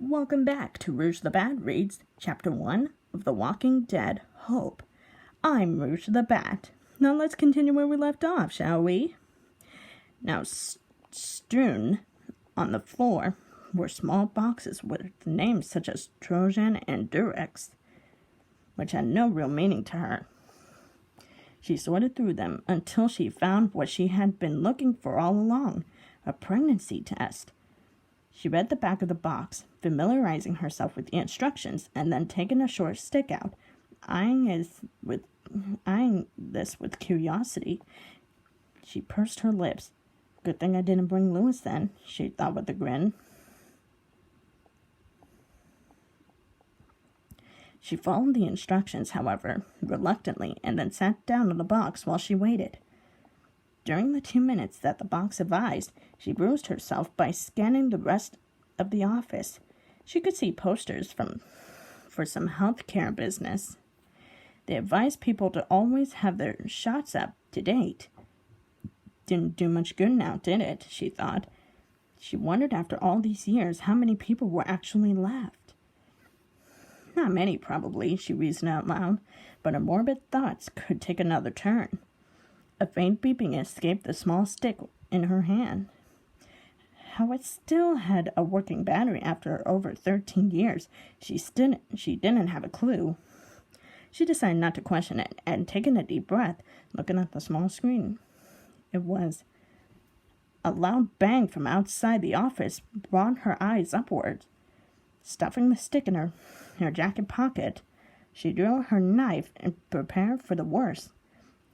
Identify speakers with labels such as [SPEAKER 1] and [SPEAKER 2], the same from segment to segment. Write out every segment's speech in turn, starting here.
[SPEAKER 1] Welcome back to Rouge the Bat Reads, Chapter 1 of The Walking Dead Hope. I'm Rouge the Bat. Now let's continue where we left off, shall we? Now, strewn on the floor were small boxes with names such as Trojan and Durex, which had no real meaning to her. She sorted through them until she found what she had been looking for all along, a pregnancy test. She read the back of the box, familiarizing herself with the instructions, and then taking a short stick out, eyeing this with curiosity. She pursed her lips. Good thing I didn't bring Louis then, she thought with a grin. She followed the instructions, however, reluctantly, and then sat down on the box while she waited. During the 2 minutes that the box advised, she bruised herself by scanning the rest of the office. She could see posters for some healthcare business. They advised people to always have their shots up to date. Didn't do much good now, did it? She thought. She wondered after all these years how many people were actually left. Not many, probably, she reasoned out loud, but her morbid thoughts could take another turn. A faint beeping escaped the small stick in her hand. How it still had a working battery after over 13 years, she didn't have a clue. She decided not to question it, and taking a deep breath, looking at the small screen. It was a loud bang from outside the office brought her eyes upwards. Stuffing the stick in her jacket pocket, she drew her knife and prepared for the worst.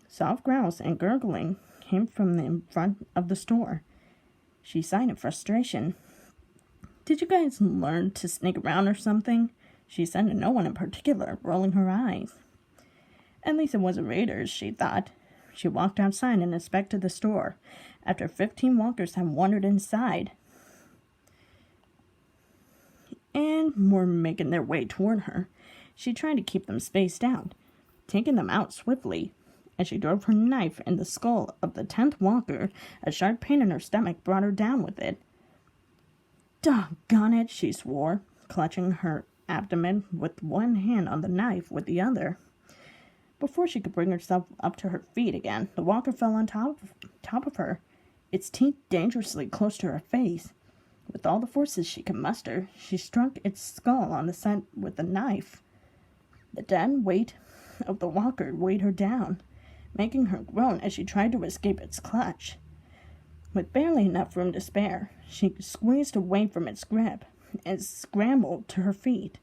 [SPEAKER 1] Soft growls and gurgling came from the front of the store. She sighed in frustration. "Did you guys learn to sneak around or something?" she said to no one in particular, rolling her eyes. At least it wasn't raiders, she thought. She walked outside and inspected the store. After 15 walkers had wandered inside and were making their way toward her, she tried to keep them spaced out, taking them out swiftly. As she drove her knife in the skull of the 10th walker, a sharp pain in her stomach brought her down with it. "Doggone it," she swore, clutching her abdomen with one hand on the knife with the other. Before she could bring herself up to her feet again, the walker fell on top of her, its teeth dangerously close to her face. With all the forces she could muster, she struck its skull on the side with the knife. The dead weight of the walker weighed her down, making her groan as she tried to escape its clutch. With barely enough room to spare, she squeezed away from its grip and scrambled to her feet.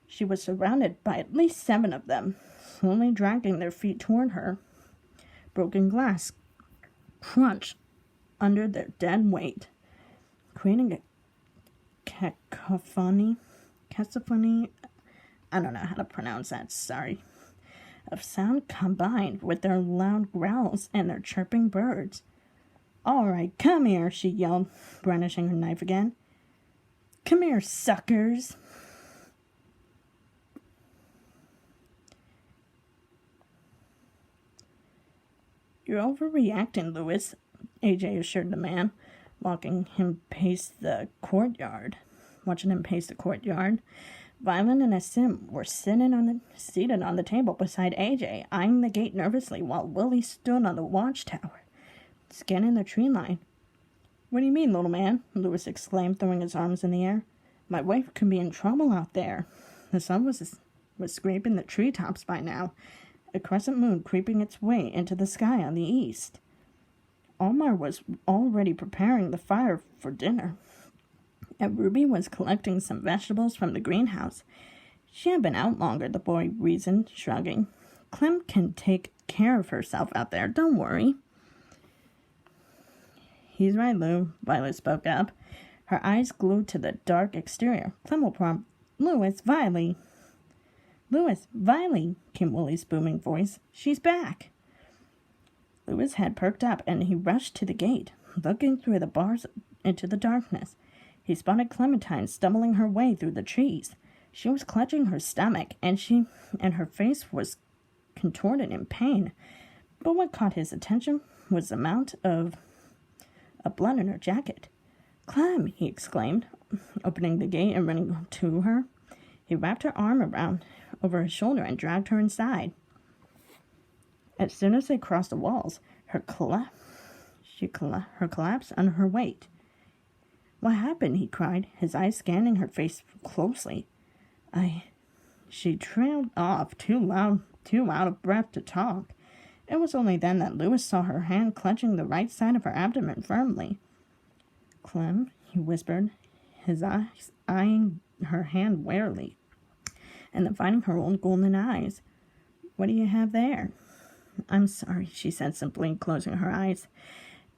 [SPEAKER 1] She was surrounded by at least 7 of them, slowly dragging their feet toward her. Broken glass crunched under their dead weight, creating a cacophony, I don't know how to pronounce that, sorry, of sound combined with their loud growls and their chirping birds. "All right, come here," she yelled, brandishing her knife again. "Come here, suckers." "You're overreacting, Louis," AJ assured the man, watching him pace the courtyard. Violet and Asim were seated on the table beside AJ, eyeing the gate nervously while Willie stood on the watchtower, scanning the tree line. "What do you mean, little man?" Louis exclaimed, throwing his arms in the air. "My wife could be in trouble out there." The sun was scraping the treetops by now, a crescent moon creeping its way into the sky on the east. Omar was already preparing the fire for dinner, and Ruby was collecting some vegetables from the greenhouse. She had been out longer, the boy reasoned, shrugging. "Clem can take care of herself out there, don't worry." "He's right, Lou," Violet spoke up, her eyes glued to the dark exterior. "Clem will Louis, Violet." "Louis, Violet," came Willie's booming voice. "She's back." Louis' head perked up, and he rushed to the gate, looking through the bars into the darkness. He spotted Clementine stumbling her way through the trees. She was clutching her stomach, and her face was contorted in pain. But what caught his attention was the amount of blood in her jacket. "Clem!" he exclaimed, opening the gate and running to her. He wrapped her arm around over her shoulder and dragged her inside. As soon as they crossed the walls, her collapsed under her weight. "What happened?" he cried, his eyes scanning her face closely. She trailed off, too out of breath to talk. It was only then that Louis saw her hand clutching the right side of her abdomen firmly. "Clem," he whispered, his eyes eyeing her hand warily, and then finding her old golden eyes. "What do you have there?" "I'm sorry," she said simply, closing her eyes.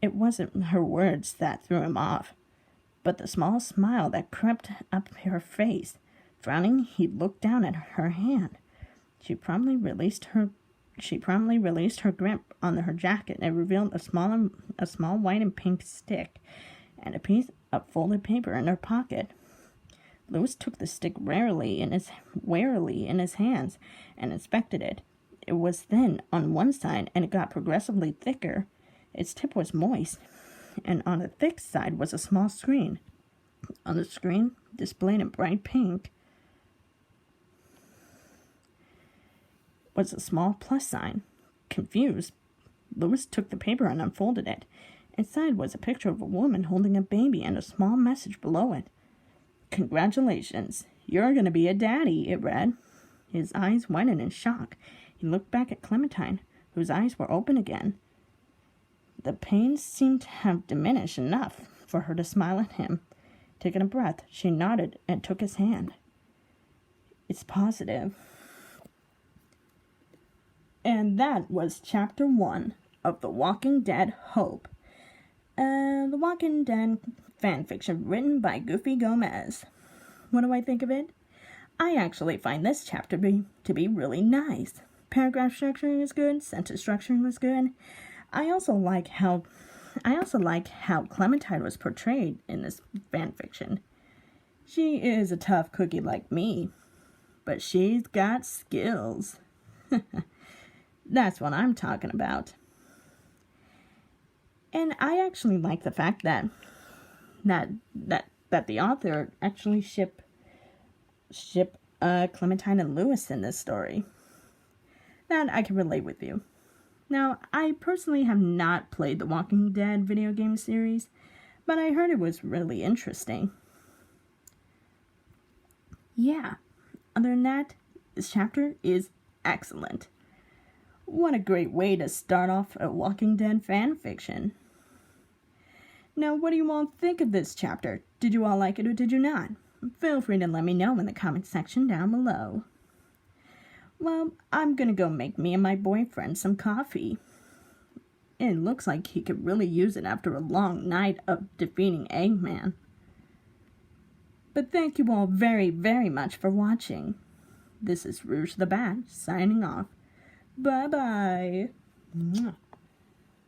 [SPEAKER 1] It wasn't her words that threw him off, but the small smile that crept up her face. Frowning, he looked down at her hand. She promptly released her grip on her jacket and revealed a small white and pink stick and a piece of folded paper in her pocket. Louis took the stick warily in his hands and inspected it. It was thin on one side, and it got progressively thicker. Its tip was moist, and on the thick side was a small screen. On the screen, displayed in bright pink, was a small plus sign. Confused, Louis took the paper and unfolded it. Inside was a picture of a woman holding a baby and a small message below it. "Congratulations, you're going to be a daddy," it read. His eyes widened in shock. He looked back at Clementine, whose eyes were open again. The pain seemed to have diminished enough for her to smile at him. Taking a breath, she nodded and took his hand. "It's positive." And that was Chapter 1 of The Walking Dead Hope. The Walking Dead fanfiction written by Goofy Gomez. What do I think of it? I actually find this chapter to be really nice. Paragraph structuring is good, sentence structuring was good. I also like how Clementine was portrayed in this fanfiction. She is a tough cookie like me, but she's got skills. That's what I'm talking about. And I actually like the fact that the author actually ship Clementine and Louis in this story. That I can relate with you. Now, I personally have not played the Walking Dead video game series, but I heard it was really interesting. Yeah, other than that, this chapter is excellent. What a great way to start off a Walking Dead fan fiction. Now, what do you all think of this chapter? Did you all like it or did you not? Feel free to let me know in the comment section down below. Well, I'm gonna go make me and my boyfriend some coffee. It looks like he could really use it after a long night of defeating Eggman. But thank you all very, very much for watching. This is Rouge the Bat, signing off. Bye-bye.